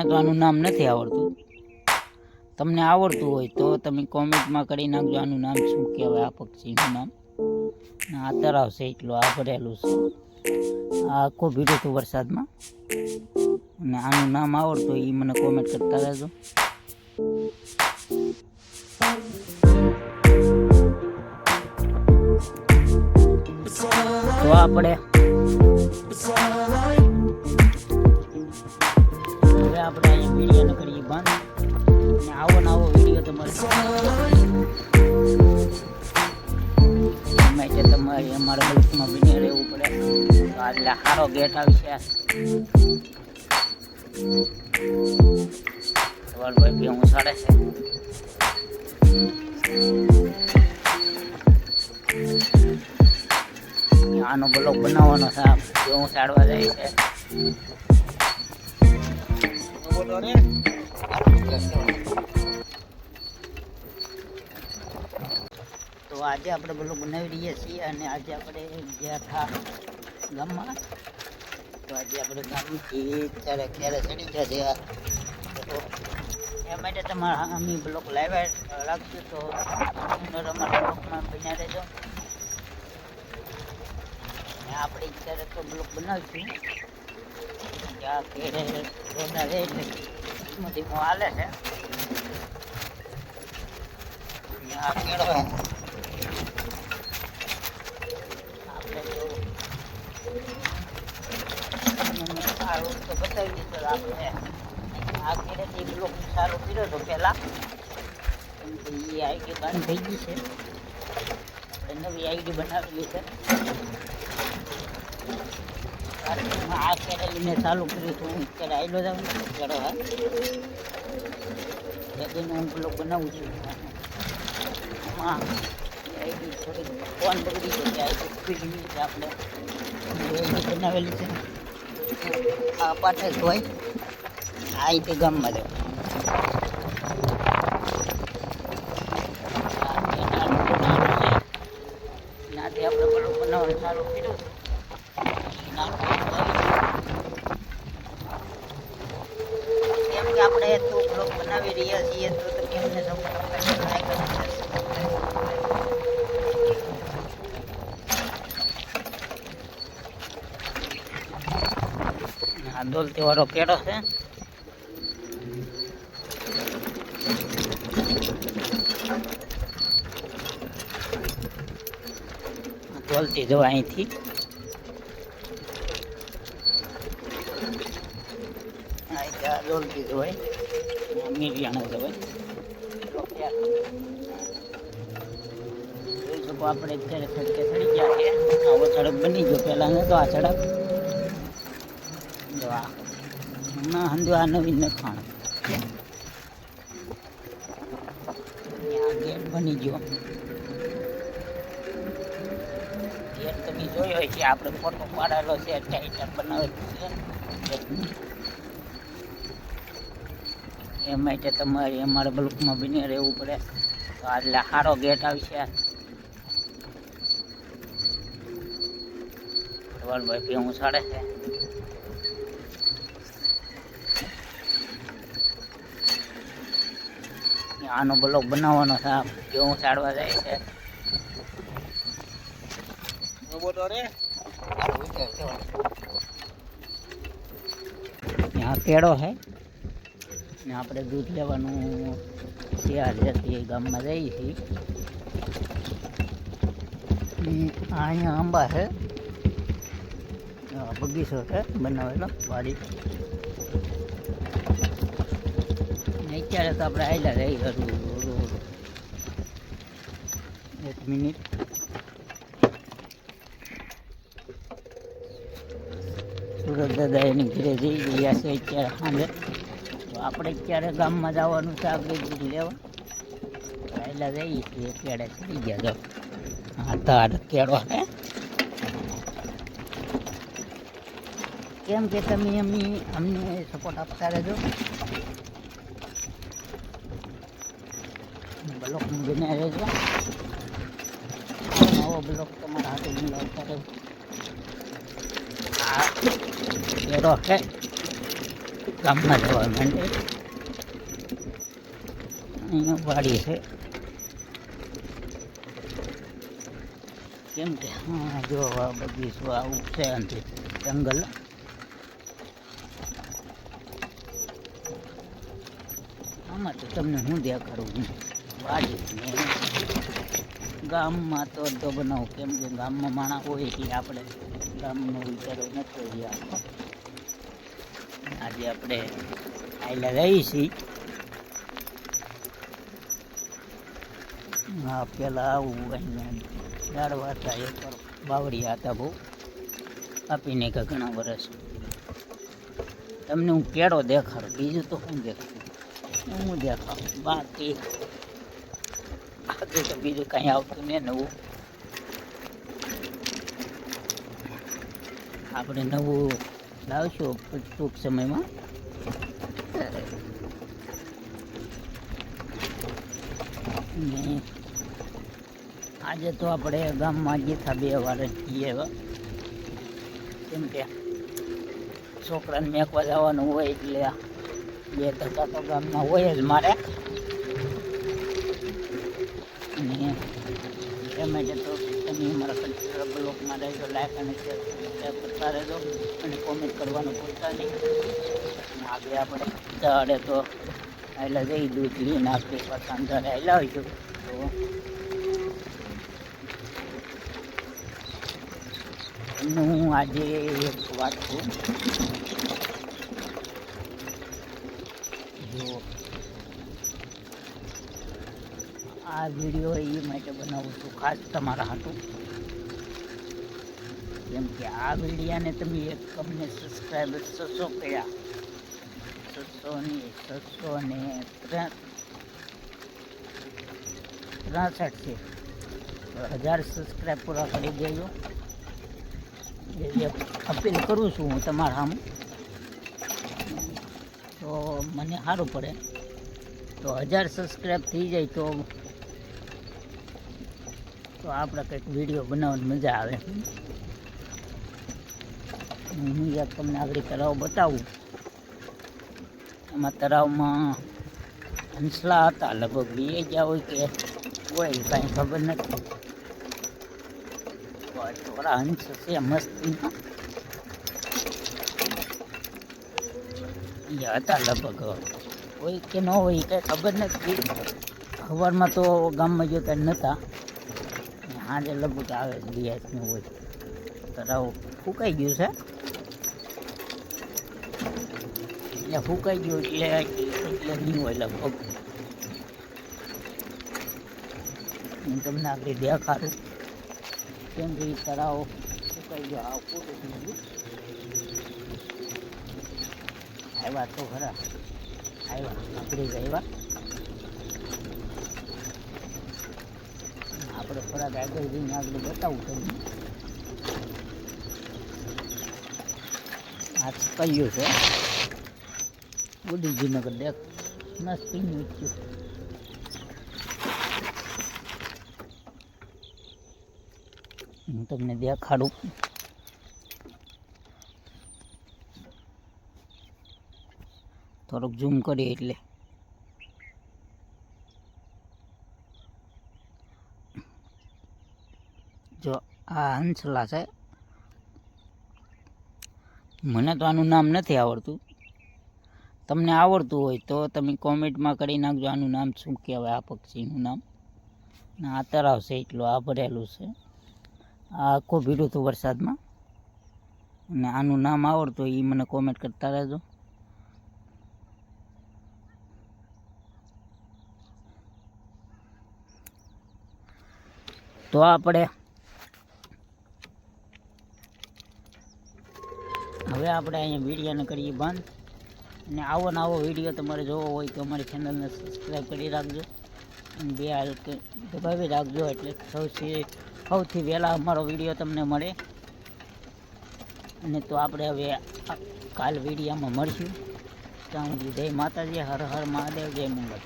તો આનું નામ નથી આવડતું. તમને આવડતું હોય તો તમે કોમેન્ટમાં કરી નાખજો આનું નામ શું કહેવાય, આ પક્ષીનું નામ. આ તળાવ છે એટલું આ ભરેલું છે, આ આખો ભીડું હતું વરસાદમાં. અને આનું નામ આવડતું હોય એ મને કોમેન્ટ કરતા રહેજો. તો આપણે હવે આપણે અહીંયા વિડીયોને કરીએ બંધ. અને આવો ને આવો વિડીયો તમારે માટે તમારે અમારા બ્લોકમાં બની રહેવું પડે. તો આજે સારો ગેટ આવશે. સવારભાઈ બે હું સાડે છે. આનો બ્લોક બનાવવાનો છે, હું સાડવા જાય છે. તો આજે આપણે બ્લોક બનાવી રહ્યા છીએ અને આજે આપણે ગયા હતા ગામમાં. તો આજે આપણે ગામથી ક્યારે ચડી ગયા છે. એ માટે તમારા અમે બ્લોક લાવ્યા રાખશું. તો અમારા બ્લોકમાં બન્યા રહેજો. આપણે ક્યારેક તો બ્લોક બનાવીશું. જ્યાં કેળે રોડા રહે એટલે ધીમો ધીમો હાલે છે. આ કેળો આપણે તો સારું તો બતાવી દીધું. આપણે આ કેળેથી બ્લોક સારું કર્યો હતો પહેલાં, કેમ કે એ આઈડી બંધ થઈ ગઈ છે. આપણે નવી આઈડી બનાવેલી છે. આ કેળેલીને ચાલુ કર્યું હતું. હું અત્યારે આવેલો જાઉં કેળો હા એટલે હું બ્લોક બનાવું છું. હા આઈડી થોડીક ફોન બગડી છે કે આઈડી સ્પીડની છે. આપણે બનાવેલી છે. આ પાટે હોય આ રીતે ગામમાં જાવ. નાથી આપણે બ્લોક બનાવવાનું ચાલુ કર્યું. કેમ કે આપણે તો બ્લોગ બનાવી રહ્યા છીએ તો તમે અમને સપોર્ટ આ દોલતી વાળો કેળો છે. દોલતી જવા અહીંથી દોલતી જવાય મીડિયાને જવાય. જોઈ શકો આપણે અત્યારે સડકે ચડી ગયા છે. આવો સડક બની ગયો. પહેલાં નતો આ સડક. જો આ ના હંધો આ નવીન નખાણ આ ગેટ બની ગયો. ગેટ તમે જોયો હોય છે. આપણે ફોટો પાડેલો છે. ટાઈટર બનાવેલું છે. એ માટે તમારે અમારા બ્લોકમાં બની રહેવું પડે. તો આજે સારો ગેટ આવશે. સવારભાઈ બે હું સાડે છે. આનો બ્લોક બનાવવાનો છે. બે હું સાડવા જાય છે. यहाँ केड़ो है ने આપણે દૂધ લેવાનું શિયાળ જતી ગામમાં જઈએ છીએ. અહીંયા આંબા છે. બગીચો છે બનાવેલો વાડી. અત્યારે તો આપણે આવેલા રહી હરું. એક મિનિટ. સુરત દાદા એની ઘરે જઈ ગયા છે અત્યારે સાંજે. તો આપણે અત્યારે ગામમાં જવાનું છે આપણે દૂધ લેવા. પહેલાં જઈએ છીએ કેળે ચડી ગયા. જો હા તાર કેળો હે. કેમ કે તમે અમને સપોર્ટ આપતા રહેજો. બ્લોક બને રહેજો. નવો બ્લોક તમારા હાથે મિલાવતા રહેજો. કેળો છે ગામમાં જવા માંડે. અહીંયા વાડી છે કેમ કે હા જો આ બગીચું આવું છે અંતે જંગલ. આમાં તો તમને હું દેખાડું વાડી ને ગામમાં તો અડધો બનાવું કેમ કે ગામમાં માણસ હોય એટલે આપણે ગામનો વિચારો નથી હોય આખો. આજે આપણે આયલા રહી છીએ. હા પેલા આવું અહીંયા ઝાડવા હતા એક બાવળિયા હતા બહુ કાપીને કે ઘણા વર્ષ. તમને હું કેળો દેખાડું બીજું તો શું દેખાડું હું દેખાડું બાકી આગળ તો બીજું કાંઈ આવતું ને નવું. આપણે નવું લાવશું ટૂંક સમયમાં. ને આજે તો આપણે ગામમાં ગયા 2 વાર જઈએ કેમ કે છોકરાને મેકવા જવાનું હોય એટલે 2 ધક્કા તો ગામમાં હોય જ મારે. અને એ માટે તો તમે અમારા કલ્ચર બ્લોગમાં રહેજો, લાઈક અને શેર કરતા રહેજો અને કોમેન્ટ કરવાનું ભૂલતા નહીં. આગળ આપણે દાડે તો આયલા જઈ દૂધ લઈને આપણે પાછા અંદર આવેલા હોઈશું. તો હું આજે એક વાત કહું. જો આ વિડીયો એ માટે બનાવું છું ખાસ તમારા હાટું કેમ કે આ વિડીયાને તમે એક અમને સબસ્ક્રાઈબર 600 કર્યા. 663 છે. 1000 સબસ્ક્રાઈબ પૂરા કરી દેજો. એ અપીલ કરું છું હું તમારા સામે. તો મને સારું પડે. તો 1000 સબસ્ક્રાઈબ થઈ જાય તો આપણે કંઈક વિડીયો બનાવવાની મજા આવે. હું એક તમને આગળ તળાવ બતાવું. એમાં તળાવમાં હંસલા હતા લગભગ 2 ગયા હોય કે હોય કાંઈ ખબર નથી. થોડા હંસ છે મસ્તીમાં હતા લગભગ હોય કે ન હોય કંઈ ખબર નથી. સવારમાં તો ગામમાં જતા નહોતા. આજે લગભગ આવે 2 હોય. તળાવ ફૂંકાઈ ગયું છે એટલે ફૂંકાઈ ગયું એટલે નહીં હોય લગભગ. હું તમને આગળ દેખાડું કેમ કે તળાવ ફૂંકાઈ ગયો. આ પૂરું થઈ ગયું. આવ્યા તો ખરા આપણે જ આવ્યા. આપણે થોડાક આગળ જઈને આગળ બતાવું તમને. આ કયું છે ઉડીજીનગર દેખ મસ્તી નું. હું તમને દેખાડું. થોડુંક ઝૂમ કરીએ એટલે જો આ હંસલા છે. મને તો આનું નામ નથી આવડતું. તમને આવડતું હોય તો તમે કોમેન્ટમાં કરી નાખજો આનું નામ શું કહેવાય, આ પક્ષીનું નામ. ને આ તળાવ છે એટલું આ ભરેલું છે. આ આખું ભીડું હતું વરસાદમાં. અને આનું નામ આવડતું હોય એ મને કોમેન્ટ કરતા રહેજો. તો આપણે હવે અહીંયા વિડીયોને કરીએ બંધ. અને આવો નવો વિડીયો તમારે જોવો હોય તો અમારી ચેનલને સબસ્ક્રાઈબ કરી રાખજો અને 2 હાલ દબાવી રાખજો એટલે સૌથી વહેલા અમારો વિડીયો તમને મળે. અને તો આપણે હવે કાલ વિડીયોમાં મળશું. ત્યાં સુધી જય માતાજી, હર હર મહાદેવ, જય મંગળ.